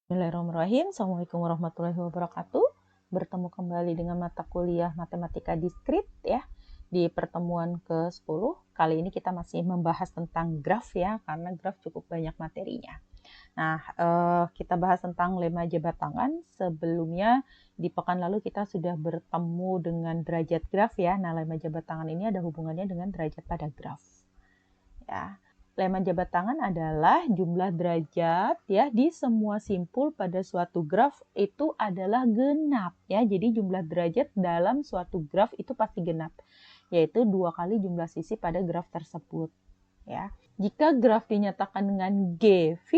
Bismillahirrahmanirrahim. Assalamualaikum warahmatullahi wabarakatuh. Bertemu kembali dengan mata kuliah Matematika Diskrit ya. Di pertemuan ke-10, kali ini kita masih membahas tentang graf ya, karena graf cukup banyak materinya. Nah, kita bahas tentang lemma jabat tangan. Sebelumnya di pekan lalu kita sudah bertemu dengan derajat graf ya. Nah, lemma jabat tangan ini ada hubungannya dengan derajat pada graf. Ya. Lemma jabat tangan adalah jumlah derajat ya di semua simpul pada suatu graf itu adalah genap ya. Jadi jumlah derajat dalam suatu graf itu pasti genap, yaitu 2 kali jumlah sisi pada graf tersebut ya. Jika graf dinyatakan dengan G, V,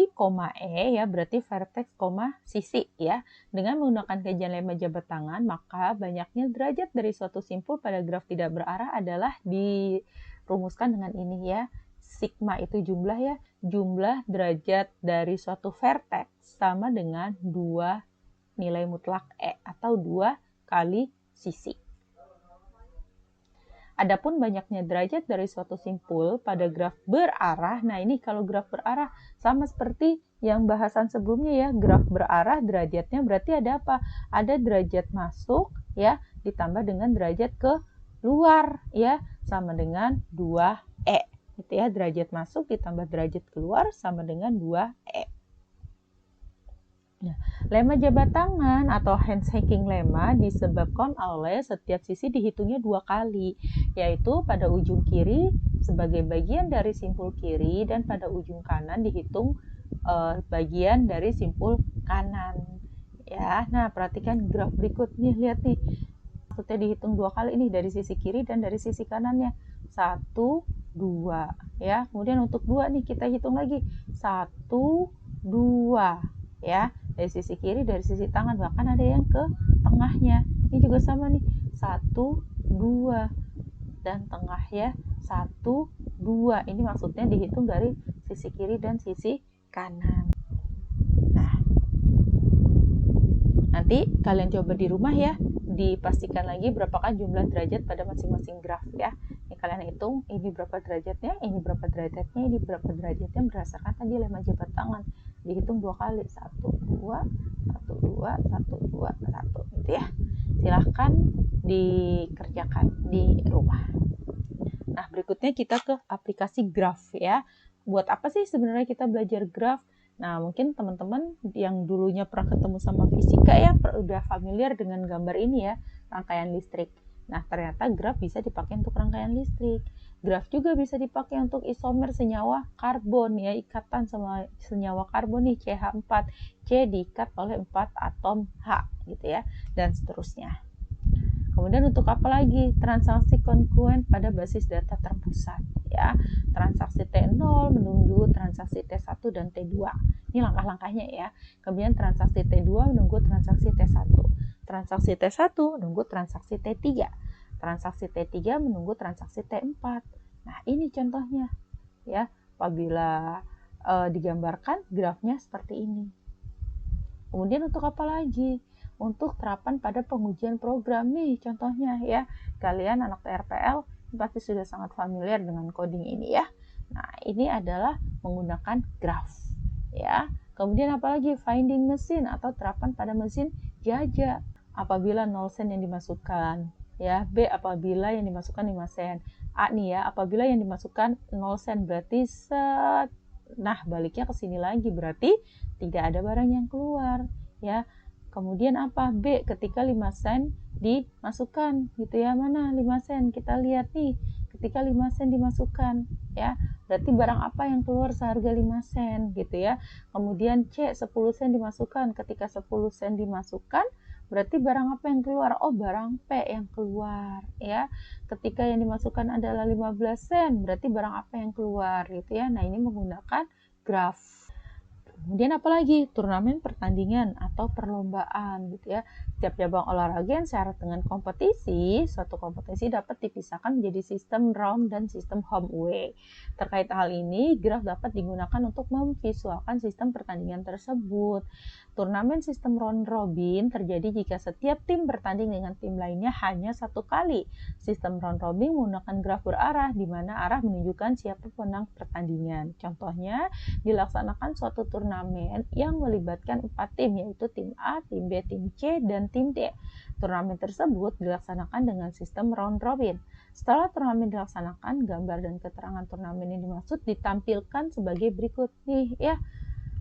E ya, berarti vertex, sisi ya. Dengan menggunakan kajian lemma jabat tangan, maka banyaknya derajat dari suatu simpul pada graf tidak berarah adalah dirumuskan dengan ini ya. Sigma itu jumlah ya, jumlah derajat dari suatu vertex sama dengan 2 nilai mutlak E atau 2 kali sisi. Adapun banyaknya derajat dari suatu simpul pada graf berarah, nah ini kalau graf berarah sama seperti yang bahasan sebelumnya ya, graf berarah derajatnya berarti ada apa? Ada derajat masuk ya, ditambah dengan derajat keluar ya, sama dengan 2E. Gitu ya, derajat masuk ditambah derajat keluar sama dengan 2E. Nah, lemma jabat tangan atau handshaking lemma disebabkan oleh setiap sisi dihitungnya 2 kali, yaitu pada ujung kiri sebagai bagian dari simpul kiri dan pada ujung kanan dihitung bagian dari simpul kanan. Ya, nah perhatikan graf berikut nih, lihat nih. Maksudnya dihitung 2 kali ini dari sisi kiri dan dari sisi kanannya. 1, 2 ya. Kemudian untuk 2 nih kita hitung lagi. 1, 2 ya. Dari sisi kiri, dari sisi tangan, bahkan ada yang ke tengahnya. Ini juga sama nih. 1, 2 dan tengah ya. 1, 2. Ini maksudnya dihitung dari sisi kiri dan sisi kanan. Nah, nanti kalian coba di rumah ya, dipastikan lagi berapakah jumlah derajat pada masing-masing graf ya. Ini kalian hitung, ini berapa derajatnya, ini berapa derajatnya, ini berapa derajatnya berdasarkan tadi lemma jabat tangan. Dihitung 2 kali, 1, 2, 1, 2, 1, 2, 1 gitu ya. Silahkan dikerjakan di rumah. Nah, berikutnya kita ke aplikasi graf ya. Buat apa sih sebenarnya kita belajar graf? Nah, mungkin teman-teman yang dulunya pernah ketemu sama fisika ya, udah familiar dengan gambar ini ya, rangkaian listrik. Nah, ternyata graf bisa dipakai untuk rangkaian listrik. Graf juga bisa dipakai untuk isomer senyawa karbon ya, ikatan sama senyawa karbon nih CH4. C diikat oleh 4 atom H gitu ya, dan seterusnya. Kemudian untuk apa lagi? Transaksi kongruen pada basis data terpusat ya. Transaksi T0 menunggu transaksi T1 dan T2. Ini langkah-langkahnya ya. Kemudian transaksi T2 menunggu transaksi T1. Transaksi T1 menunggu transaksi T3. Transaksi T3 menunggu transaksi T4. Nah, ini contohnya ya. Apabila digambarkan grafnya seperti ini. Kemudian untuk apa lagi? Untuk terapan pada pengujian program nih contohnya ya. Kalian anak TRPL pasti sudah sangat familiar dengan coding ini ya. Nah, ini adalah menggunakan graf ya. Kemudian apalagi finding machine atau terapan pada mesin jajak. Apabila 0 sen yang dimasukkan ya, B apabila yang dimasukkan 5 sen. A nih ya, apabila yang dimasukkan 0 sen berarti set. Nah, baliknya ke sini lagi berarti tidak ada barang yang keluar ya. Kemudian apa? B, ketika 5 sen dimasukkan gitu ya. Mana 5 sen? Kita lihat nih. Ketika 5 sen dimasukkan ya, berarti barang apa yang keluar seharga 5 sen gitu ya. Kemudian C, 10 sen dimasukkan. Ketika 10 sen dimasukkan, berarti barang apa yang keluar? Oh, barang P yang keluar ya. Ketika yang dimasukkan adalah 15 sen, berarti barang apa yang keluar gitu ya. Nah, ini menggunakan graf. Kemudian apalagi turnamen, pertandingan atau perlombaan gitu ya. Setiap cabang olahraga yang syarat dengan kompetisi, suatu kompetisi dapat dipisahkan menjadi sistem round dan sistem home away. Terkait hal ini, graf dapat digunakan untuk memvisualkan sistem pertandingan tersebut. Turnamen sistem round robin terjadi jika setiap tim bertanding dengan tim lainnya hanya satu kali. Sistem round robin menggunakan graf berarah, di mana arah menunjukkan siapa pemenang pertandingan. Contohnya, dilaksanakan suatu turnamen yang melibatkan 4 tim, yaitu tim A, tim B, tim C, dan tim D. Turnamen tersebut dilaksanakan dengan sistem round robin. Setelah turnamen dilaksanakan, gambar dan keterangan turnamen yang dimaksud ditampilkan sebagai berikut nih ya.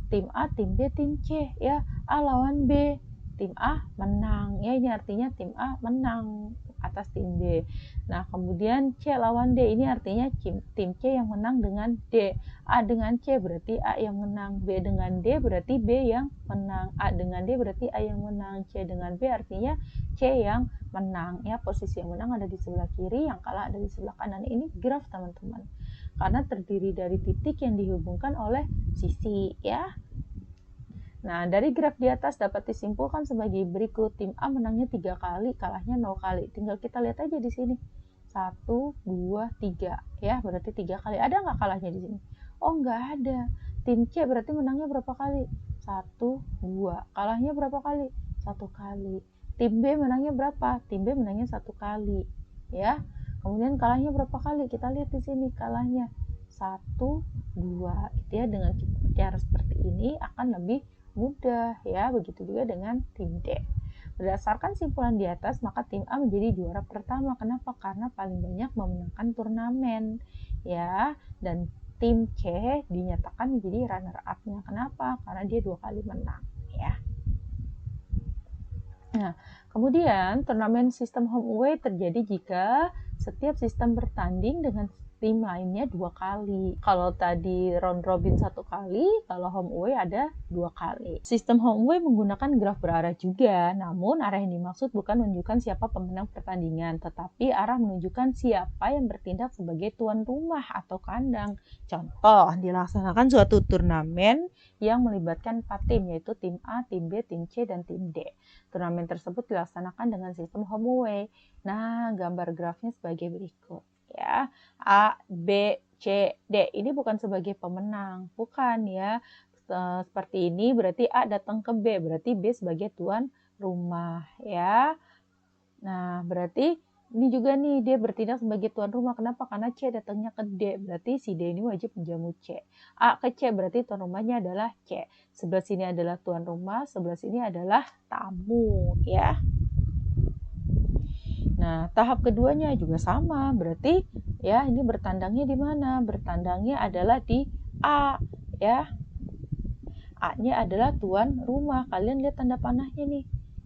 Tim A, tim B, tim C ya. A lawan B, tim A menang ya, ini artinya tim A menang atas tim B. Nah, kemudian C lawan D, ini artinya tim C yang menang dengan D. A dengan C berarti A yang menang, B dengan D berarti B yang menang, A dengan D berarti A yang menang, C dengan B artinya C yang menang ya. Posisi yang menang ada di sebelah kiri, yang kalah ada di sebelah kanan. Ini graf teman-teman, karena terdiri dari titik yang dihubungkan oleh sisi ya. Nah, dari graf di atas dapat disimpulkan sebagai berikut. Tim A menangnya 3 kali, kalahnya 0 kali. Tinggal kita lihat aja di sini. 1, 2, 3 ya, berarti 3 kali. Ada nggak kalahnya di sini? Oh, nggak ada. Tim C berarti menangnya berapa kali? 1, 2. Kalahnya berapa kali? 1 kali. Tim B menangnya berapa? Tim B menangnya 1 kali ya. Kemudian kalahnya berapa kali? Kita lihat di sini kalahnya 1, 2 gitu ya. Dengan cara seperti ini akan lebih mudah ya. Begitu juga dengan tim D. Berdasarkan simpulan di atas, maka tim A menjadi juara pertama. Kenapa? Karena paling banyak memenangkan turnamen ya. Dan tim C dinyatakan menjadi runner up-nya. Kenapa? Karena dia 2 kali menang ya. Nah, kemudian turnamen sistem home away terjadi jika setiap sistem bertanding dengan tim lainnya 2 kali. Kalau tadi round robin 1 kali, kalau home away ada 2 kali. Sistem home away menggunakan graf berarah juga, namun arah yang dimaksud bukan menunjukkan siapa pemenang pertandingan, tetapi arah menunjukkan siapa yang bertindak sebagai tuan rumah atau kandang. Contoh, dilaksanakan suatu turnamen yang melibatkan 4 tim, yaitu tim A, tim B, tim C, dan tim D. Turnamen tersebut dilaksanakan dengan sistem home away. Nah, gambar grafnya sebagai berikut ya. A, B, C, D. Ini bukan sebagai pemenang, bukan ya. Seperti ini berarti A datang ke B, berarti B sebagai tuan rumah ya. Nah, berarti ini juga nih dia bertindak sebagai tuan rumah. Kenapa? Karena C datangnya ke D, berarti si D ini wajib menjamu C. A ke C berarti tuan rumahnya adalah C. Sebelah sini adalah tuan rumah, sebelah sini adalah tamu ya. Nah, tahap keduanya juga sama, berarti ya ini bertandangnya di mana? Bertandangnya adalah di A ya. A-nya adalah tuan rumah. Kalian lihat tanda panahnya nih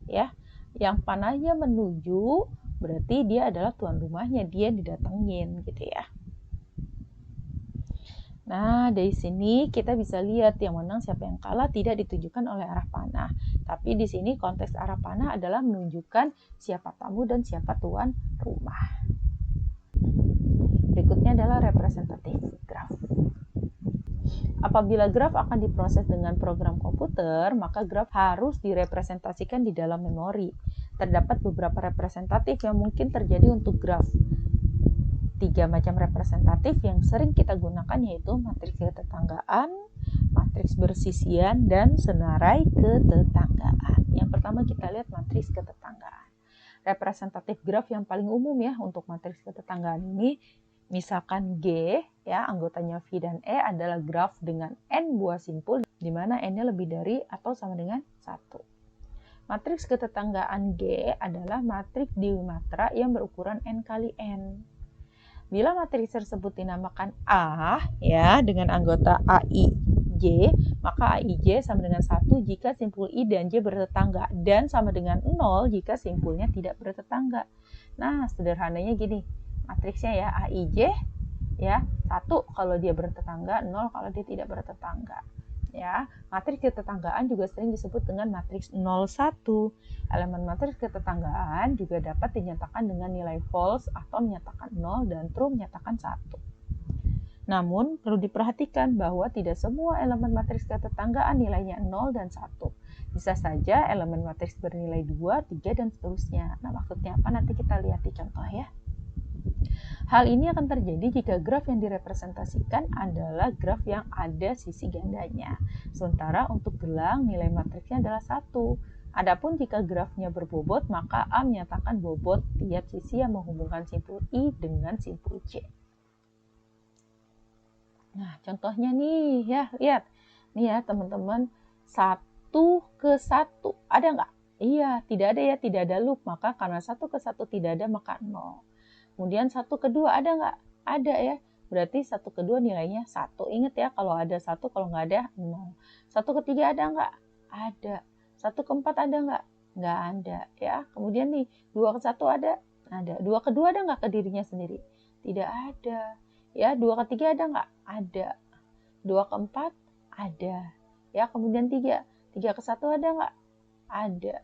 ya. Yang panahnya menuju berarti dia adalah tuan rumahnya, dia didatengin gitu ya. Nah, dari sini kita bisa lihat yang menang siapa yang kalah tidak ditunjukkan oleh arah panah. Tapi di sini konteks arah panah adalah menunjukkan siapa tamu dan siapa tuan rumah. Berikutnya adalah representatif graf. Apabila graf akan diproses dengan program komputer, maka graf harus direpresentasikan di dalam memori. Terdapat beberapa representatif yang mungkin terjadi untuk graf. 3 macam representatif yang sering kita gunakan yaitu matriks ketetanggaan, matriks bersisian, dan senarai ketetanggaan. Yang pertama kita lihat matriks ketetanggaan. Representatif graf yang paling umum ya untuk matriks ketetanggaan ini, misalkan G ya, anggotanya V dan E adalah graf dengan N buah simpul di mana N-nya lebih dari atau sama dengan 1. Matriks ketetanggaan G adalah matriks dwimatra yang berukuran N kali N. Bila matriks tersebut dinamakan A ya dengan anggota AIJ, maka AIJ sama dengan 1 jika simpul I dan J bertetangga dan sama dengan 0 jika simpulnya tidak bertetangga. Nah, sederhananya gini, matriksnya ya AIJ ya 1 kalau dia bertetangga, 0 kalau dia tidak bertetangga. Ya, matriks ketetanggaan juga sering disebut dengan matriks 01. Elemen matriks ketetanggaan juga dapat dinyatakan dengan nilai false atau menyatakan 0 dan true menyatakan 1. Namun, perlu diperhatikan bahwa tidak semua elemen matriks ketetanggaan nilainya 0 dan 1. Bisa saja elemen matriks bernilai 2, 3, dan seterusnya. Nah, maksudnya apa? Nanti kita lihat di contoh ya. Hal ini akan terjadi jika graf yang direpresentasikan adalah graf yang ada sisi gandanya. Sementara untuk gelang nilai matriksnya adalah 1. Adapun jika grafnya berbobot, maka A menyatakan bobot tiap sisi yang menghubungkan simpul I dengan simpul J. Nah, contohnya nih ya, lihat. Nih ya teman-teman, 1 ke 1. Ada nggak? Iya, tidak ada ya, tidak ada loop. Maka karena 1 ke 1 tidak ada, maka 0. Kemudian 1 ke 2 ada nggak? Ada ya. Berarti 1 ke 2 nilainya 1. Ingat ya, kalau ada 1, kalau nggak ada 0. 1 ke 3 ada nggak? Ada. 1 ke 4 ada nggak? Nggak ada ya. Kemudian nih, 2 ke 1 ada? Ada. 2 ke 2 ada nggak ke dirinya sendiri? Tidak ada. Ya, 2 ke 3 ada nggak? Ada. 2 ke 4 ada. Ya, kemudian 3. 3 ke 1 ada nggak? Ada.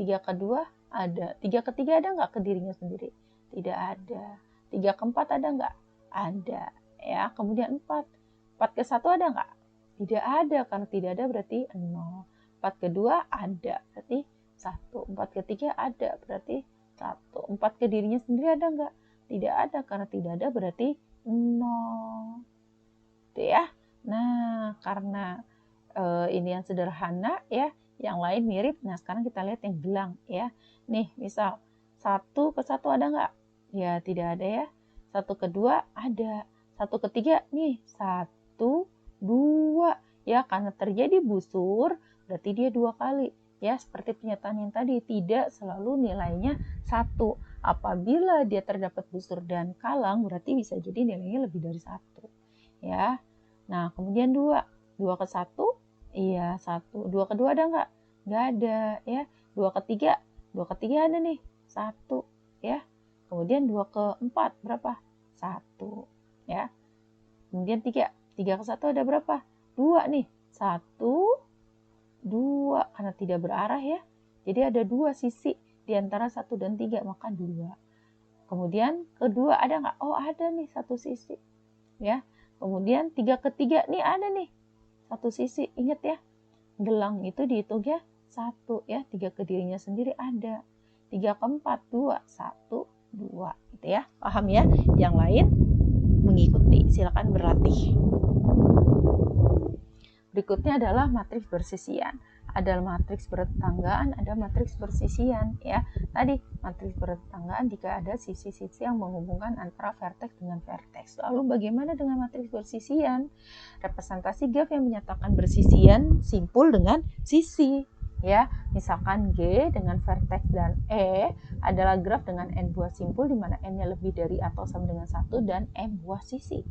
3 ke 2 ada. 3 ke 3 ada nggak ke dirinya sendiri? Tidak ada. 3 ke 4 ada nggak? Ada. Ya, kemudian 4. 4 ke 1 ada nggak? Tidak ada. Karena tidak ada berarti 0. 4 ke 2 ada. Berarti 1. 4 ke 3 ada. Berarti 1. 4 ke dirinya sendiri ada nggak? Tidak ada. Karena tidak ada berarti 0. Itu ya. Nah, karena ini yang sederhana ya, yang lain mirip. Nah, sekarang kita lihat yang gelang ya. Nih, misal 1 ke 1 ada nggak? Ya, tidak ada ya. 1 ke 2 ada. 1 ke 3 nih, 1, 2. Ya, karena terjadi busur, berarti dia 2 kali. Ya, seperti pernyataan yang tadi, tidak selalu nilainya 1. Apabila dia terdapat busur dan kalang, berarti bisa jadi nilainya lebih dari 1. Ya. Nah, kemudian 2. 2 ke 1, iya 1. 2 ke 2 ada nggak? Nggak ada ya. 2 ke 3, 2 ke 3 ada nih, 1 ya. Kemudian 2 ke 4 berapa? 1 ya. Kemudian 3. 3 ke 1 ada berapa? 2 nih. 1, 2. Karena tidak berarah ya. Jadi ada 2 sisi di antara 1 dan 3, maka 2. Kemudian kedua ada nggak? Oh, ada nih 1 sisi ya. Kemudian 3 ke 3 nih ada nih 1 sisi. Ingat ya, gelang itu dihitungnya 1 ya. 3 ke dirinya sendiri ada. 3 ke 4, 2, 1, 2 gitu ya. Paham ya? Yang lain mengikuti, silakan berlatih. Berikutnya adalah matriks bersisian. Ada matriks bertetanggaan, ada matriks bersisian ya. Tadi matriks bertetanggaan jika ada sisi-sisi yang menghubungkan antara vertex dengan vertex. Lalu bagaimana dengan matriks bersisian? Representasi graf yang menyatakan bersisian simpul dengan sisi ya. Misalkan G dengan vertex dan E adalah graf dengan n buah simpul di mana n-nya lebih dari atau sama dengan 1 dan m buah sisi.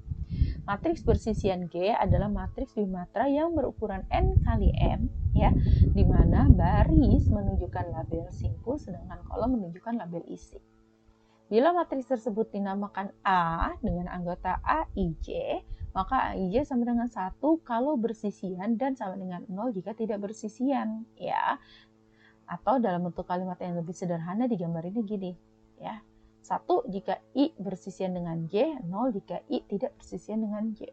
Matriks bersisian G adalah matriks bimatra yang berukuran n kali m ya, di mana baris menunjukkan label simpul sedangkan kolom menunjukkan label isi. Bila matriks tersebut dinamakan A dengan anggota AIJ, maka AIJ sama dengan 1 kalau bersisian dan sama dengan 0 jika tidak bersisian ya. Atau dalam bentuk kalimat yang lebih sederhana digambar ini gini ya. 1 jika I bersisian dengan J, 0 jika I tidak bersisian dengan J.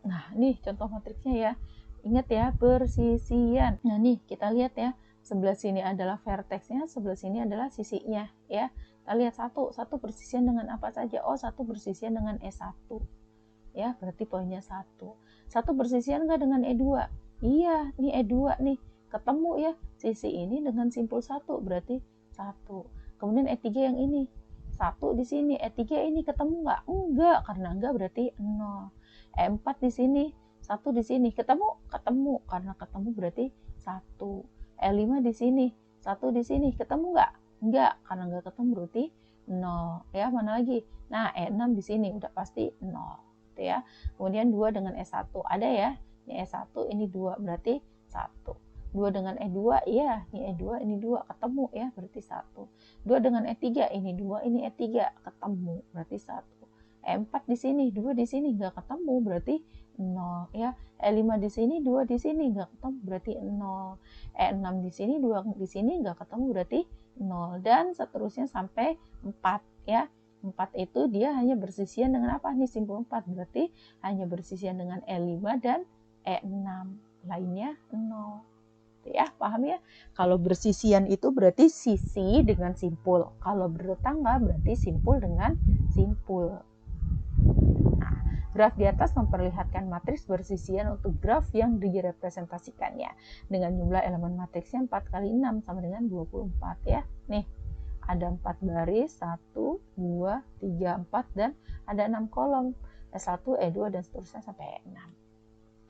Nah, nih contoh matriksnya ya. Ingat ya, bersisian. Nah, nih kita lihat ya. Sebelah sini adalah vertexnya, sebelah sini adalah sisinya ya. Kita lihat 1 bersisian dengan apa saja? Oh, 1 bersisian dengan E1. Ya, berarti poinnya 1. 1 bersisian enggak dengan E2? Iya, ini E2 nih. Ketemu ya, sisi ini dengan simpul 1, berarti 1. Kemudian E3 yang ini. 1 di sini, E3 ini ketemu nggak? Enggak, karena enggak berarti 0. E4 di sini, 1 di sini, ketemu? Ketemu, karena ketemu berarti 1. E5 di sini, 1 di sini, ketemu nggak? Enggak, karena enggak ketemu berarti 0. Ya, mana lagi? Nah, E6 di sini, udah pasti 0. Gitu ya. Kemudian 2 dengan E1, ada ya? Ini E1, ini 2, berarti 1. 2 dengan E2, iya, ini E2, ini 2, ketemu ya, berarti 1. 2 dengan E3, ini 2, ini E3, ketemu, berarti 1. E4 di sini, 2 di sini, nggak ketemu, berarti 0 ya. E5 di sini, 2 di sini, nggak ketemu, berarti 0. E6 di sini, 2 di sini, nggak ketemu, berarti 0. Dan seterusnya sampai 4 ya. 4 itu dia hanya bersisian dengan apa? Nih simpul 4, berarti hanya bersisian dengan E5 dan E6, lainnya 0. Ya, paham ya? Kalau bersisian itu berarti sisi dengan simpul. Kalau bertetangga berarti simpul dengan simpul. Nah, graf di atas memperlihatkan matriks bersisian untuk graf yang direpresentasikannya dengan jumlah elemen matriksnya 4 kali 6 sama dengan 24 ya. Nih, ada 4 baris, 1, 2, 3, 4 dan ada 6 kolom. E1, E2 dan seterusnya sampai E6.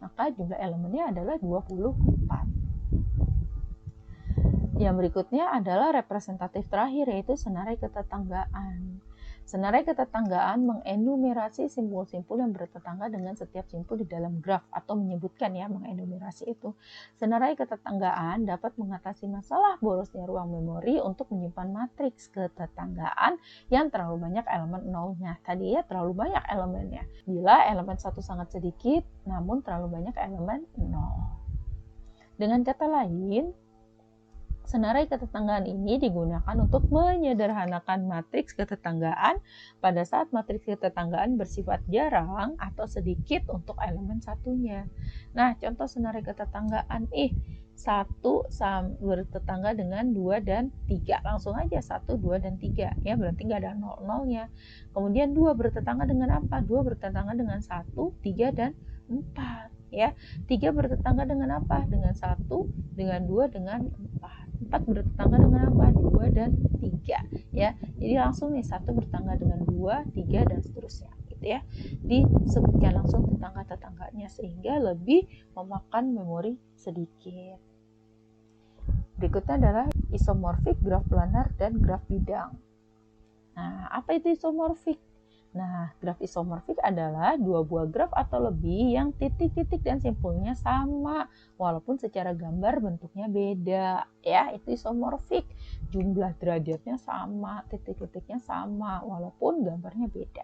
Maka jumlah elemennya adalah 24. Yang berikutnya adalah representatif terakhir, yaitu senarai ketetanggaan. Senarai ketetanggaan mengenumerasi simpul-simpul yang bertetangga dengan setiap simpul di dalam graf, atau menyebutkan ya, mengenumerasi itu. Senarai ketetanggaan dapat mengatasi masalah borosnya ruang memori untuk menyimpan matriks ketetanggaan yang terlalu banyak elemen nolnya. Tadi ya, terlalu banyak elemennya. Bila elemen satu sangat sedikit, namun terlalu banyak elemen nol. Dengan kata lain, senarai ketetanggaan ini digunakan untuk menyederhanakan matriks ketetanggaan pada saat matriks ketetanggaan bersifat jarang atau sedikit untuk elemen satunya. Nah, contoh senarai ketetanggaan 1 bertetangga dengan 2 dan 3. Langsung aja 1, 2, dan 3. Ya, berarti nggak ada nol-nolnya. Kemudian 2 bertetangga dengan apa? 2 bertetangga dengan 1, 3, dan 4. Ya, 3 bertetangga dengan apa? Dengan 1, dengan 2, dengan 4. 4 bertetangga dengan apa? 2 dan 3 ya. Jadi langsung nih 1 bertetangga dengan 2, 3 dan seterusnya gitu ya. Disebutkan langsung tetangga-tetangganya sehingga lebih memakan memori sedikit. Berikutnya adalah isomorfik, graf planar dan graf bidang. Nah, apa itu isomorfik? Nah, graf isomorfik adalah dua buah graf atau lebih yang titik-titik dan simpulnya sama, walaupun secara gambar bentuknya beda. Ya, itu isomorfik. Jumlah derajatnya sama, titik-titiknya sama, walaupun gambarnya beda.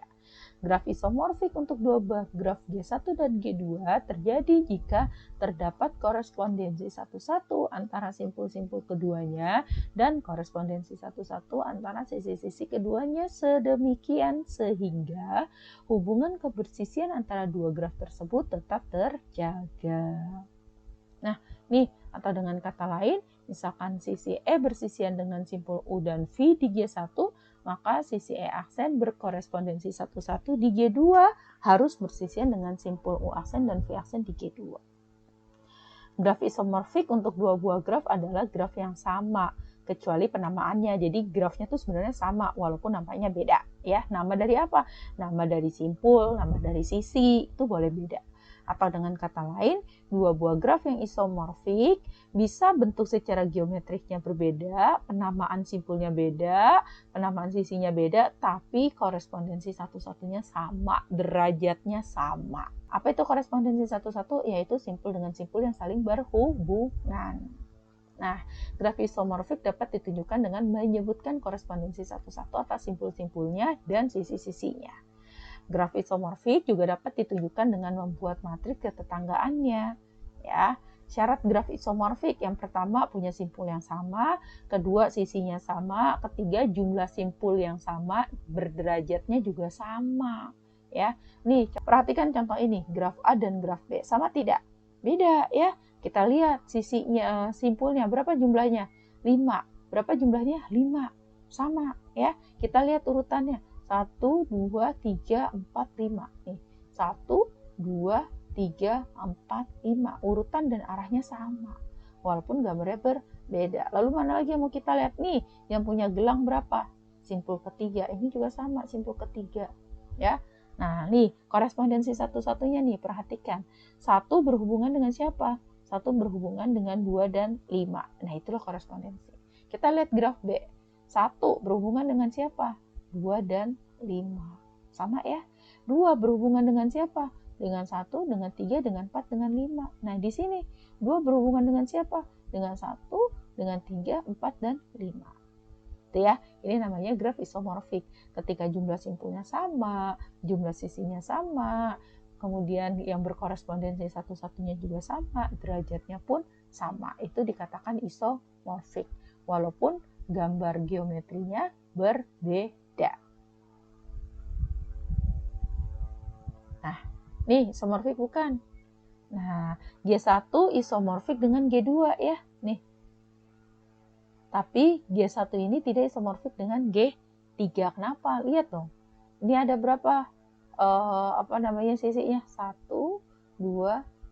Graf isomorfik untuk dua buah graf G1 dan G2 terjadi jika terdapat korespondensi satu-satu antara simpul-simpul keduanya dan korespondensi satu-satu antara sisi-sisi keduanya sedemikian sehingga hubungan kebersisian antara dua graf tersebut tetap terjaga. Nah, nih, atau dengan kata lain, misalkan sisi E bersisian dengan simpul U dan V di G1, maka sisi E aksen berkorespondensi satu-satu di G2 harus bersisian dengan simpul U aksen dan V aksen di G2. Graf isomorfik untuk dua buah graf adalah graf yang sama, kecuali penamaannya. Jadi grafnya tuh sebenarnya sama, walaupun nampaknya beda. Ya, nama dari apa? Nama dari simpul, nama dari sisi, itu boleh beda. Atau dengan kata lain, dua buah graf yang isomorfik bisa bentuk secara geometriknya berbeda, penamaan simpulnya beda, penamaan sisinya beda, tapi korespondensi satu-satunya sama, derajatnya sama. Apa itu korespondensi satu-satu? Yaitu simpul dengan simpul yang saling berhubungan. Nah, graf isomorfik dapat ditunjukkan dengan menyebutkan korespondensi satu-satu atas simpul-simpulnya dan sisi-sisinya. Graf isomorfik juga dapat ditunjukkan dengan membuat matriks ketetanggaannya. Ya, syarat graf isomorfik yang pertama punya simpul yang sama, kedua sisinya sama, ketiga jumlah simpul yang sama, berderajatnya juga sama. Ya, nih perhatikan contoh ini, graf A dan graf B sama tidak? Beda ya. Kita lihat sisinya, simpulnya berapa jumlahnya? 5. Berapa jumlahnya? 5. Sama ya. Kita lihat urutannya. 1, 2, 3, 4, 5. Nih, 1, 2, 3, 4, 5. Urutan dan arahnya sama. Walaupun gambarnya berbeda. Lalu mana lagi yang mau kita lihat? Nih, yang punya gelang berapa? Simpul ketiga. Ini juga sama, simpul ketiga. Ya. Nah, nih, korespondensi satu-satunya nih, perhatikan. 1 berhubungan dengan siapa? 1 berhubungan dengan 2 dan 5. Nah, itulah korespondensi. Kita lihat graf B. 1 berhubungan dengan siapa? 2 dan 5. Sama ya. 2 berhubungan dengan siapa? Dengan 1, dengan 3, dengan 4, dengan 5. Nah, di sini 2 berhubungan dengan siapa? Dengan 1, dengan 3, 4, dan 5. Itu ya. Ini namanya graf isomorfik. Ketika jumlah simpulnya sama, jumlah sisinya sama, kemudian yang berkorespondensi satu-satunya juga sama, derajatnya pun sama. Itu dikatakan isomorfik. Walaupun gambar geometrinya berbeda. Nah, nih isomorfik bukan? Nah, G1 isomorfik dengan G2 ya. nih. Tapi G1 ini tidak isomorfik dengan G3. Kenapa? Lihat dong. Ini ada berapa sisinya? 1, 2,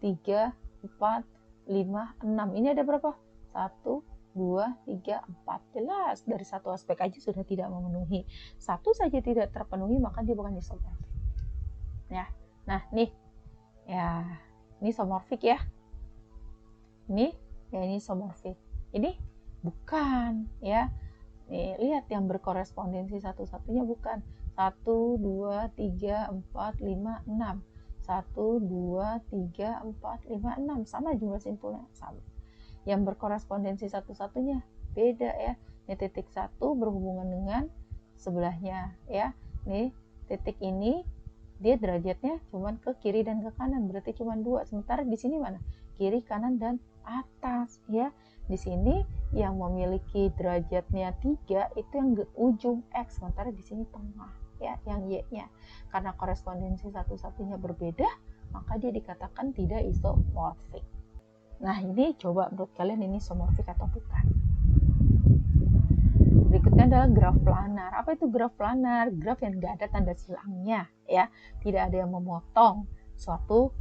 3, 4, 5, 6. Ini ada berapa? 1, 2, 3, 4. Jelas dari satu aspek aja sudah tidak memenuhi. Satu saja tidak terpenuhi, maka dia bukan isomorfik. Ya. Nah, nih. Ya, ini isomorfik ya. Ini isomorfik. Ini bukan ya. Nih, lihat yang berkorespondensi satu-satunya bukan. 1, 2, 3, 4, 5, 6. 1, 2, 3, 4, 5, 6. Sama jumlah simpulnya. Sama. Yang berkorespondensi satu-satunya beda ya. Ini titik 1 berhubungan dengan sebelahnya ya. Nih, titik ini dia derajatnya cuman ke kiri dan ke kanan. Berarti cuma 2. Sementara di sini mana? Kiri, kanan, dan atas ya. Di sini yang memiliki derajatnya 3 itu yang ujung X, sementara di sini tengah ya, yang Y-nya. Karena korespondensi satu-satunya berbeda, maka dia dikatakan tidak isomorfik. Nah, ini coba menurut kalian ini isomorfik atau bukan? Berikutnya adalah graf planar. Apa itu graf planar? Graf yang tidak ada tanda silangnya ya, tidak ada yang memotong suatu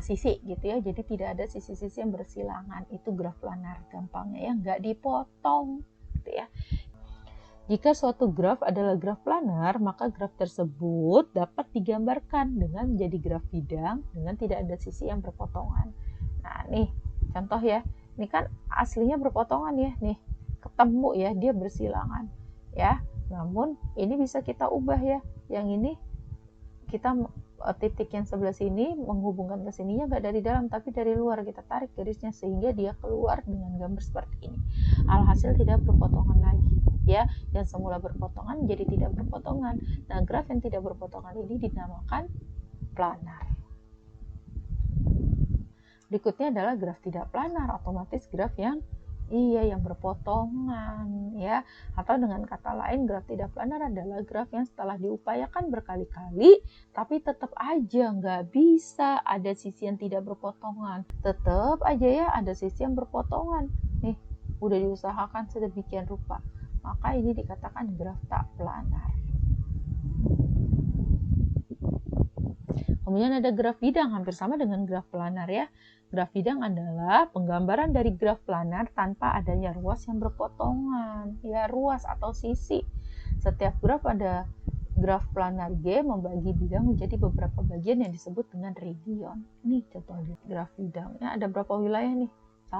sisi gitu ya, jadi tidak ada sisi-sisi yang bersilangan, itu graf planar gampangnya ya, nggak dipotong gitu ya. Jika suatu graf adalah graf planar, maka graf tersebut dapat digambarkan dengan menjadi graf bidang dengan tidak ada sisi yang berpotongan. Nah nih contoh ya, ini kan aslinya berpotongan ya, nih ketemu ya, dia bersilangan ya, namun ini bisa kita ubah ya, yang ini kita titik yang sebelah sini menghubungkan ke sininya nggak dari dalam tapi dari luar, kita tarik garisnya sehingga dia keluar dengan gambar seperti ini. Alhasil tidak berpotongan lagi ya, yang semula berpotongan jadi tidak berpotongan. Nah, graf yang tidak berpotongan ini dinamakan planar. Berikutnya adalah graf tidak planar, otomatis graf yang berpotongan ya, atau dengan kata lain graf tidak planar adalah graf yang setelah diupayakan berkali-kali tapi tetap aja nggak bisa ada sisi yang tidak berpotongan, tetap aja ya ada sisi yang berpotongan. Nih udah diusahakan sedemikian rupa, maka ini dikatakan graf tak planar. Kemudian ada graf bidang, hampir sama dengan graf planar ya. Graf bidang adalah penggambaran dari graf planar tanpa adanya ruas yang berpotongan, ya ruas atau sisi. Setiap graf pada graf planar G membagi bidang menjadi beberapa bagian yang disebut dengan region. Ini contoh graf bidangnya ada berapa wilayah nih? 1,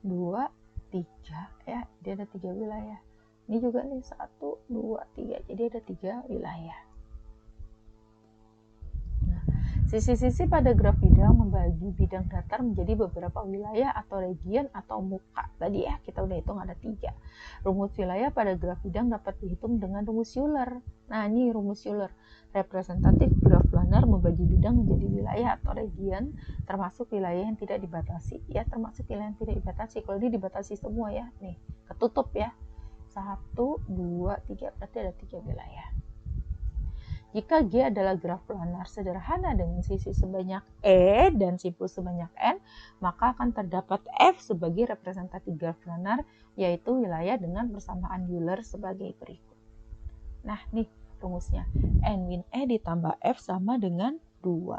2, 3 ya, dia ada 3 wilayah. Ini juga nih 1, 2, 3, jadi ada 3 wilayah. Sisi-sisi pada graf bidang membagi bidang datar menjadi beberapa wilayah atau region atau muka. Tadi ya kita udah hitung ada 3. Rumus wilayah pada graf bidang dapat dihitung dengan rumus Euler. Nah ini rumus Euler. Representatif graf planar membagi bidang menjadi wilayah atau region termasuk wilayah yang tidak dibatasi. Ya termasuk wilayah yang tidak dibatasi. Kalau ini dibatasi semua ya. Nih ketutup ya. 1, 2, 3 berarti ada 3 wilayah. Jika G adalah graf planar sederhana dengan sisi sebanyak E dan simpul sebanyak N, maka akan terdapat F sebagai representatif graf planar, yaitu wilayah dengan persamaan Euler sebagai berikut. Nah, nih rumusnya. N min E ditambah F sama dengan 2.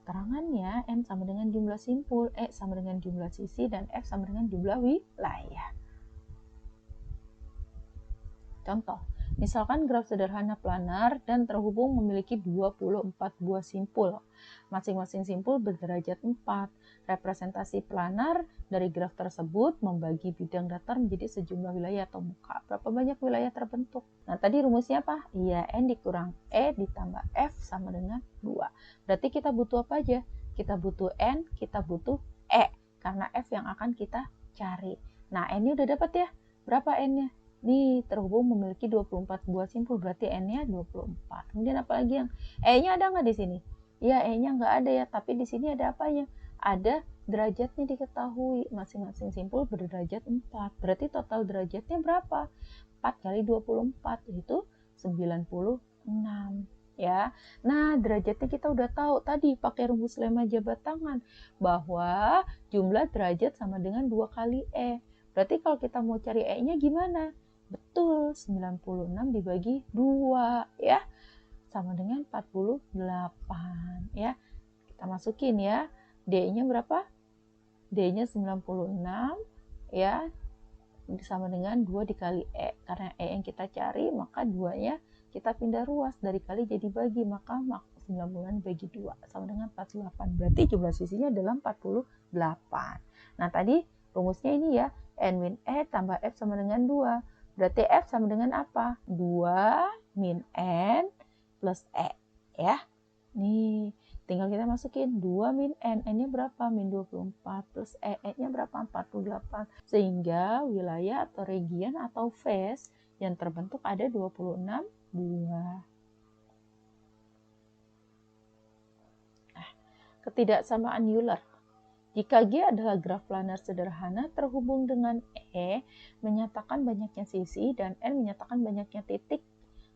Keterangannya, N sama dengan jumlah simpul, E sama dengan jumlah sisi, dan F sama dengan jumlah wilayah. Contoh. Misalkan graf sederhana planar dan terhubung memiliki 24 buah simpul. Masing-masing simpul berderajat 4. Representasi planar dari graf tersebut membagi bidang datar menjadi sejumlah wilayah atau muka. Berapa banyak wilayah terbentuk? Nah, tadi rumusnya apa? Iya, N dikurang E ditambah F sama dengan 2. Berarti kita butuh apa aja? Kita butuh N, kita butuh E. Karena F yang akan kita cari. Nah, N-nya udah dapat ya? Berapa N-nya? Nih terhubung memiliki 24 buah simpul, berarti N-nya 24. Kemudian apalagi yang E-nya ada nggak di sini? Ya E-nya nggak ada ya, tapi di sini ada apanya? Ada derajatnya diketahui, masing-masing simpul berderajat 4. Berarti total derajatnya berapa? 4 kali 24 itu 96. ya. Nah, derajatnya kita udah tahu tadi pakai rumus lemma jabat tangan bahwa jumlah derajat sama dengan 2 kali E. Berarti kalau kita mau cari E-nya gimana? Betul, 96 dibagi 2 ya, sama dengan 48 ya. Kita masukin ya. D-nya berapa? D-nya 96 ya, sama dengan 2 dikali E. Karena E yang kita cari, maka 2-nya kita pindah ruas dari kali jadi bagi, maka 96 bagi 2 sama dengan 48. Berarti jumlah sisinya adalah 48. Nah, tadi rumusnya ini ya, N min E tambah F sama dengan 2. Berarti F sama dengan apa? 2 min N plus E ya. Nih, tinggal kita masukin 2 min N. N-nya berapa? Min 24 plus E. E-nya berapa? 48. Sehingga wilayah atau region atau phase yang terbentuk ada 26 buah. Nah, ketidaksamaan Euler. Jika G adalah graf planar sederhana terhubung dengan E, menyatakan banyaknya sisi, dan N menyatakan banyaknya titik.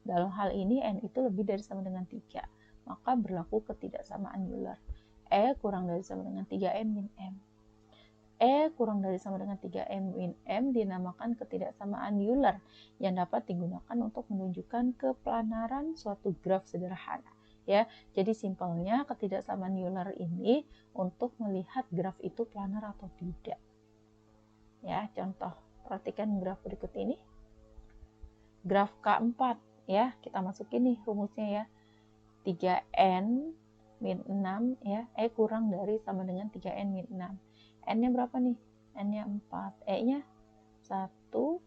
Dalam hal ini N itu lebih dari sama dengan 3. Maka berlaku ketidaksamaan Euler. E kurang dari sama dengan 3N min M. E kurang dari sama dengan 3M min M dinamakan ketidaksamaan Euler yang dapat digunakan untuk menunjukkan keplanaran suatu graf sederhana. Ya, jadi simpelnya ketidaksamaan Euler ini untuk melihat graf itu planar atau tidak. Ya, contoh, perhatikan graf berikut ini. Graf K4 ya, kita masukin nih rumusnya ya. 3N min 6 ya, E kurang dari sama dengan 3N min 6. N-nya berapa nih? N-nya 4. E-nya 1,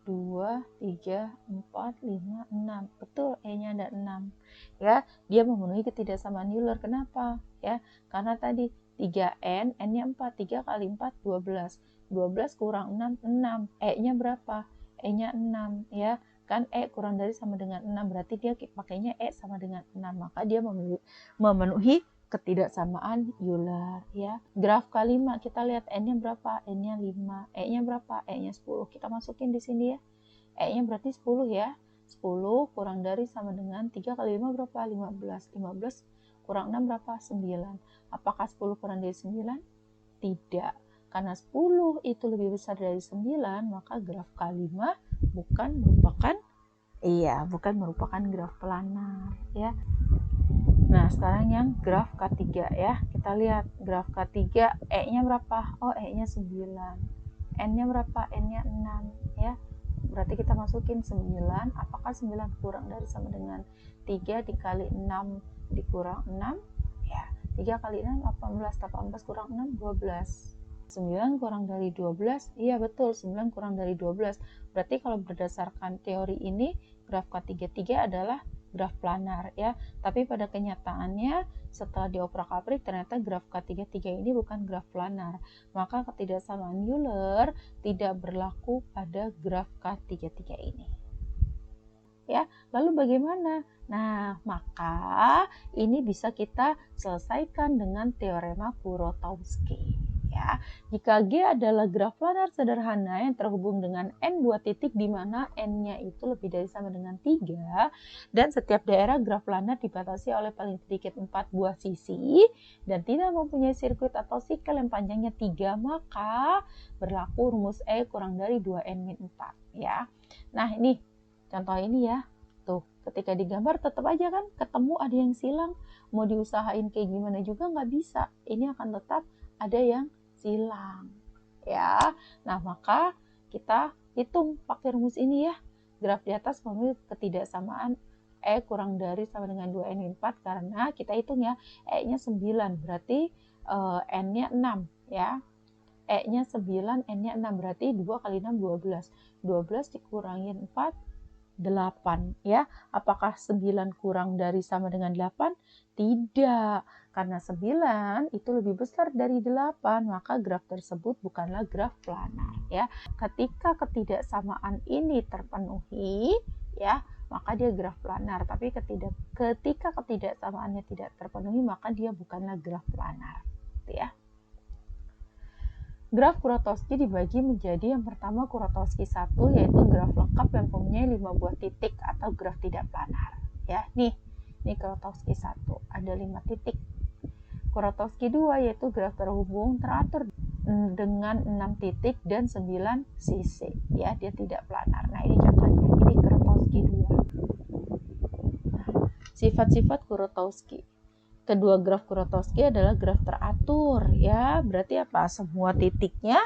2, 3, 4, 5, 6. Betul, E-nya ada 6. Ya, dia memenuhi ketidaksamaan Euler. Kenapa? Ya, karena tadi 3N, N-nya 4. 3 kali 4, 12. 12 kurang 6, 6. E-nya berapa? E-nya 6. Ya, kan E kurang dari sama dengan 6. Berarti dia pakainya E sama dengan 6. Maka dia memenuhi ketidaksamaan Euler ya. Graf K5 kita lihat N-nya berapa? N-nya 5. E-nya berapa? E-nya 10. Kita masukin di sini ya. E-nya berarti 10 ya. 10 kurang dari sama dengan 3 kali 5 berapa? 15. 15 kurang 6 berapa? 9. Apakah 10 kurang dari 9? Tidak. Karena 10 itu lebih besar dari 9, maka graf K5 bukan merupakan graf planar ya. Nah, sekarang yang graf K3 ya. Kita lihat graf K3, E-nya berapa? Oh, E-nya 9. N-nya berapa? N-nya 6 ya. Berarti kita masukin 9. Apakah 9 kurang dari sama dengan 3 dikali 6 dikurang 6? Ya, 3 kali 6 18. 18 kurang 6 12. 9 kurang dari 12, iya betul, 9 kurang dari 12. Berarti kalau berdasarkan teori ini, graf K33 adalah graf planar ya. Tapi pada kenyataannya setelah dioprak-aprik ternyata graf K33 ini bukan graf planar. Maka ketidaksamaan Euler tidak berlaku pada graf K33 ini. Ya, lalu bagaimana? Nah, maka ini bisa kita selesaikan dengan teorema Kuratowski. Ya, jika G adalah graf planar sederhana yang terhubung dengan N buah titik di mana N-nya itu lebih dari sama dengan 3 dan setiap daerah graf planar dibatasi oleh paling sedikit 4 buah sisi dan tidak mempunyai sirkuit atau sikel yang panjangnya 3, maka berlaku rumus E kurang dari 2N min 4 ya. Nah, ini contoh ini ya. Tuh, ketika digambar tetap aja kan ketemu ada yang silang. Mau diusahain kayak gimana juga nggak bisa. Ini akan tetap ada yang silang ya. Nah, maka kita hitung pakai rumus ini ya. Graf di atas memiliki ketidaksamaan E kurang dari sama dengan 2N min 4 karena kita hitung ya, E-nya 9 berarti N-nya 6 ya. E-nya 9, N-nya 6 berarti 2 kali 6 12. 12 dikurangin 4 8 ya. Apakah 9 kurang dari sama dengan 8? Tidak, karena 9 itu lebih besar dari 8, maka graf tersebut bukanlah graf planar ya. Ketika ketidaksamaan ini terpenuhi ya, maka dia graf planar. Tapi ketika ketidaksamaannya tidak terpenuhi, maka dia bukanlah graf planar gitu ya. Graf Kuratowski dibagi menjadi yang pertama Kuratowski 1, yaitu graf lengkap yang mempunyai 5 buah titik atau graf tidak planar. ya. Nih Kuratowski 1 ada 5 titik. Kuratowski 2 yaitu graf terhubung teratur dengan 6 titik dan 9 sisi, ya, dia tidak planar. Nah, ini contohnya, ini Kuratowski 2. Nah, sifat-sifat Kuratowski. Kedua graf Kuratowski adalah graf teratur, ya, berarti apa? Semua titiknya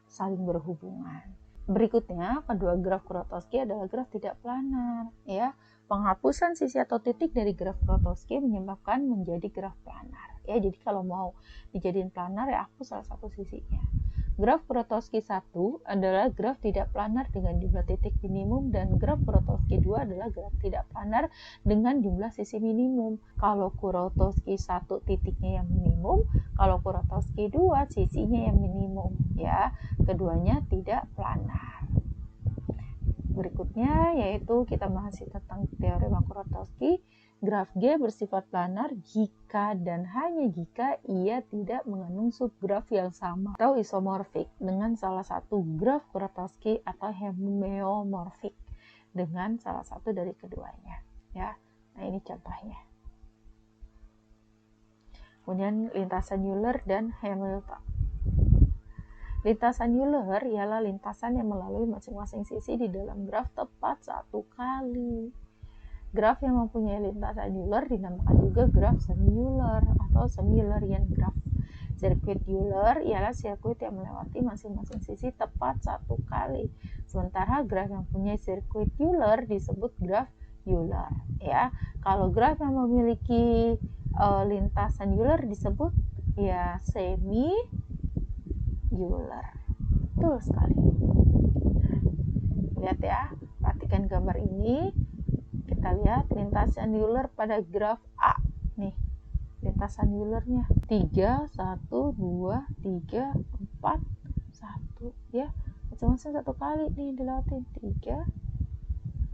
saling berhubungan. Berikutnya, kedua graf Kuratowski adalah graf tidak planar, ya. Penghapusan sisi atau titik dari graf Kuratowski menyebabkan menjadi graf planar, ya. Jadi kalau mau dijadiin planar, ya hapus salah satu sisinya. Graf Kuratowski 1 adalah graf tidak planar dengan jumlah titik minimum, dan graf Kuratowski 2 adalah graf tidak planar dengan jumlah sisi minimum. Kalau Kuratowski 1 titiknya yang minimum, kalau Kuratowski 2 sisinya yang minimum, ya. Keduanya tidak planar. Berikutnya yaitu kita masih tentang teorema Kuratowski. Graf G bersifat planar jika dan hanya jika ia tidak mengandung subgraf yang sama atau isomorfik dengan salah satu graf Kuratowski atau homeomorfik dengan salah satu dari keduanya, ya. Nah, ini contohnya. Kemudian lintasan Euler dan Hamilton. Lintasan Euler ialah lintasan yang melalui masing-masing sisi di dalam graf tepat satu kali. Graf yang mempunyai lintasan Euler dinamakan juga graf semi-Euler atau semi-Eulerian graph. Sirkuit Euler ialah sirkuit yang melewati masing-masing sisi tepat satu kali. Sementara graf yang mempunyai sirkuit Euler disebut graf Euler, ya. Kalau graf yang memiliki lintasan Euler disebut ya semi-Euler. Betul sekali. Lihat ya, perhatikan gambar ini. Kita lihat lintasan Euler pada graf A. Nih, lintasan Eulernya 3, 1, 2, 3, 4, 1, ya. Masing-masing satu kali nih dilewatin. 3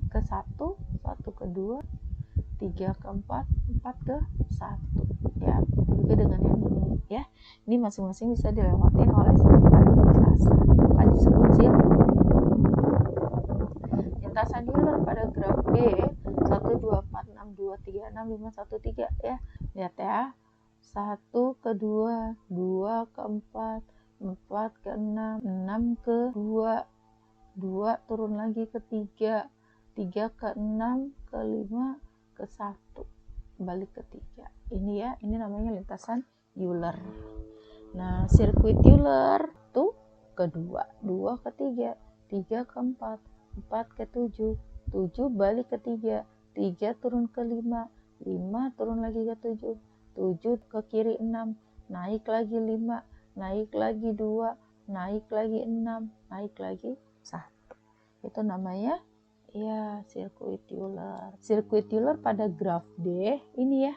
ke 1, 1 ke 2, 3 ke 4, 4 ke 1. Ya, juga dengan yang ini, ya. Ini masing-masing bisa dilewatin oleh satu kali lintasan. Maka disebut sirkuit. Lintasan Euler pada graf B 1, 2, 4, 6, 2, 3, 6, 5, 1, 3, ya. Lihat ya. 1 ke 2, 2 ke 4, 4 ke 6, 6 ke 2, 2 turun lagi ke 3, 3 ke 6, ke 5, ke 1, balik ke 3. Ini ya, ini namanya lintasan Euler. Nah, sirkuit Euler tuh ke 2, 2 ke 3, 3 ke 4, 4 ke 7, 7 balik ke 3, 3 turun ke 5, 5 turun lagi ke 7, 7 ke kiri 6, naik lagi 5, naik lagi 2, naik lagi 6, naik lagi 1. Itu namanya ya sirkuit Euler. Sirkuit Euler pada graf D ini ya,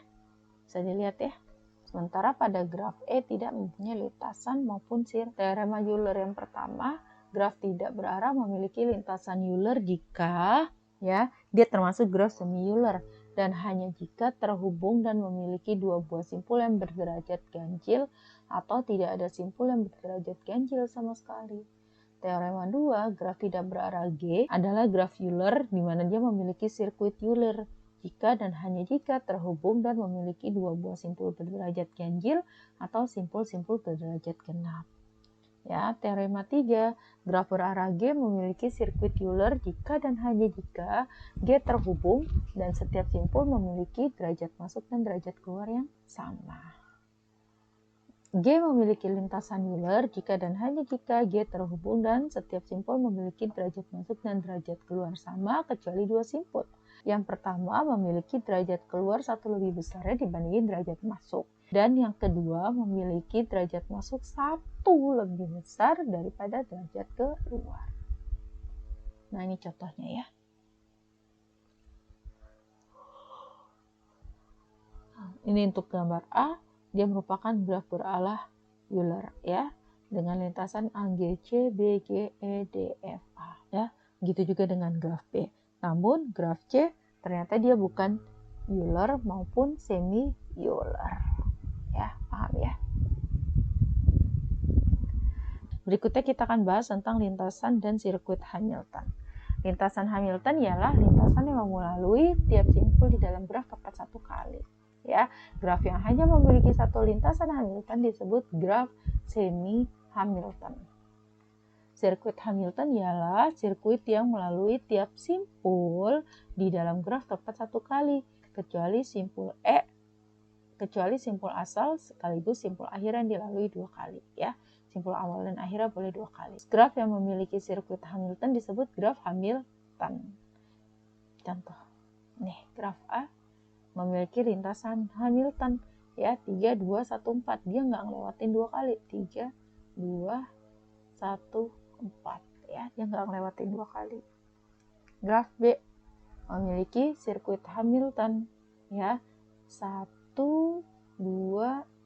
bisa dilihat ya. Sementara pada graf E tidak mempunyai lintasan maupun teorema Euler yang pertama, graf tidak berarah memiliki lintasan Euler jika ya dia termasuk graf semi-Euler dan hanya jika terhubung dan memiliki dua buah simpul yang berderajat ganjil atau tidak ada simpul yang berderajat ganjil sama sekali. Teorema 2, graf tidak berarah G adalah graf Euler di mana dia memiliki sirkuit Euler jika dan hanya jika terhubung dan memiliki dua buah simpul berderajat ganjil atau simpul-simpul berderajat genap. Ya, teorema 3, graf berarah G memiliki sirkuit Euler jika dan hanya jika G terhubung dan setiap simpul memiliki derajat masuk dan derajat keluar yang sama. G memiliki lintasan Euler jika dan hanya jika G terhubung dan setiap simpul memiliki derajat masuk dan derajat keluar sama kecuali dua simpul. Yang pertama memiliki derajat keluar satu lebih besarnya dibandingin derajat masuk. Dan yang kedua memiliki derajat masuk satu lebih besar daripada derajat keluar. Nah, ini contohnya ya. Ini untuk gambar A, dia merupakan graf berarah Euler ya, dengan lintasan AGC, BG, E, D, F, A ya. Gitu juga dengan graf B. Namun graf C ternyata dia bukan Euler maupun semi Euler. Ya, paham ya? Berikutnya kita akan bahas tentang lintasan dan sirkuit Hamilton. Lintasan Hamilton ialah lintasan yang melalui tiap simpul di dalam graf tepat satu kali. Ya, graf yang hanya memiliki satu lintasan Hamilton disebut graf semi Hamilton. Sirkuit Hamilton ialah sirkuit yang melalui tiap simpul di dalam graf tepat satu kali, kecuali simpul asal sekaligus simpul akhir yang dilalui dua kali, ya. Simpul awal dan akhirnya boleh dua kali. Graf yang memiliki sirkuit Hamilton disebut graf Hamilton. Contoh, nih graf A memiliki lintasan Hamilton, ya, 3, 2, 1, 4. Dia nggak ngelewatin dua kali, 3, 2, 1, 4. Ya, dia nggak ngelewatin dua kali. Graf B memiliki sirkuit Hamilton, ya, 1, 2,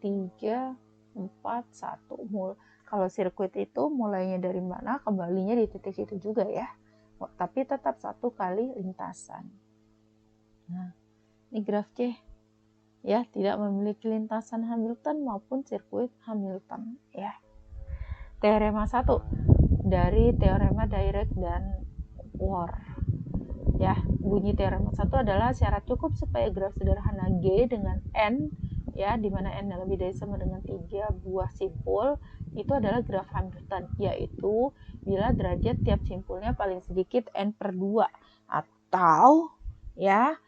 3, 4, 1. Kalau sirkuit itu mulainya dari mana, kembalinya di titik itu juga, ya. Tapi tetap satu kali lintasan. Nah, ini graf C, ya, tidak memiliki lintasan Hamilton maupun sirkuit Hamilton, ya. Teorema 1 dari teorema Dirac dan Mohr. Ya, bunyi teorema 1 adalah syarat cukup supaya graf sederhana G dengan N, ya, di mana N lebih dari sama dengan 3 buah simpul, itu adalah graf Hamilton, yaitu bila derajat tiap simpulnya paling sedikit N/2 atau, ya,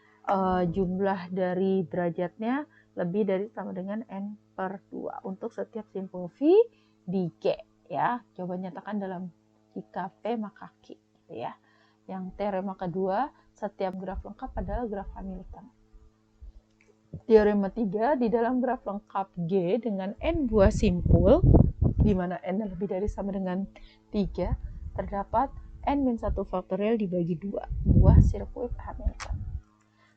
jumlah dari derajatnya lebih dari sama dengan N/2 untuk setiap simpul V di G, ya. Coba nyatakan dalam jika P maka Q, ya. Yang teorema kedua, setiap graf lengkap adalah graf Hamilton. Teorema 3, di dalam graf lengkap G dengan N buah simpul, di mana N lebih dari sama dengan 3, terdapat N-1 faktorial dibagi 2 buah sirkuit Hamilton.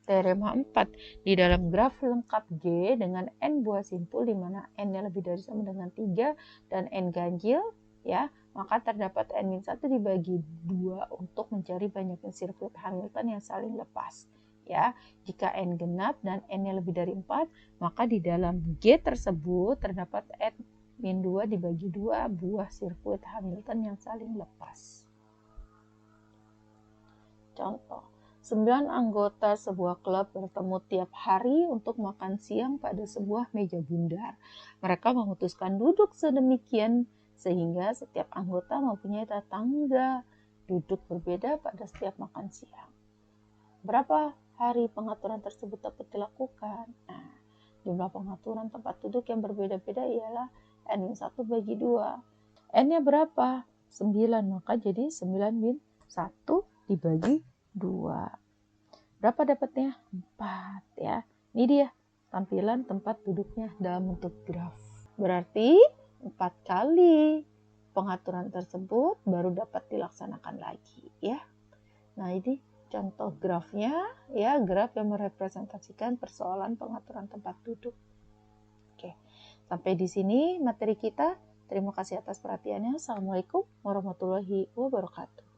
Teorema 4, di dalam graf lengkap G dengan N buah simpul, di mana N lebih dari sama dengan 3 dan N ganjil, ya, maka terdapat N-1 dibagi 2 untuk mencari banyaknya sirkuit Hamilton yang saling lepas. Ya, jika N genap dan N lebih dari 4, maka di dalam G tersebut terdapat N-2 dibagi 2 buah sirkuit Hamilton yang saling lepas. Contoh, 9 anggota sebuah klub bertemu tiap hari untuk makan siang pada sebuah meja bundar. Mereka memutuskan duduk sedemikian sehingga setiap anggota mempunyai tangga duduk berbeda pada setiap makan siang. Berapa hari pengaturan tersebut dapat dilakukan? Nah, jumlah pengaturan tempat duduk yang berbeda-beda ialah N-1 bagi 2. N-nya berapa? 9, maka jadi 9 - 1 dibagi 2. Berapa dapatnya? 4, ya. Ini dia tampilan tempat duduknya dalam bentuk graf. Berarti 4 kali pengaturan tersebut baru dapat dilaksanakan lagi, ya. Nah, ini contoh grafnya, ya, graf yang merepresentasikan persoalan pengaturan tempat duduk. Oke, sampai di sini materi kita. Terima kasih atas perhatiannya. Assalamualaikum warahmatullahi wabarakatuh.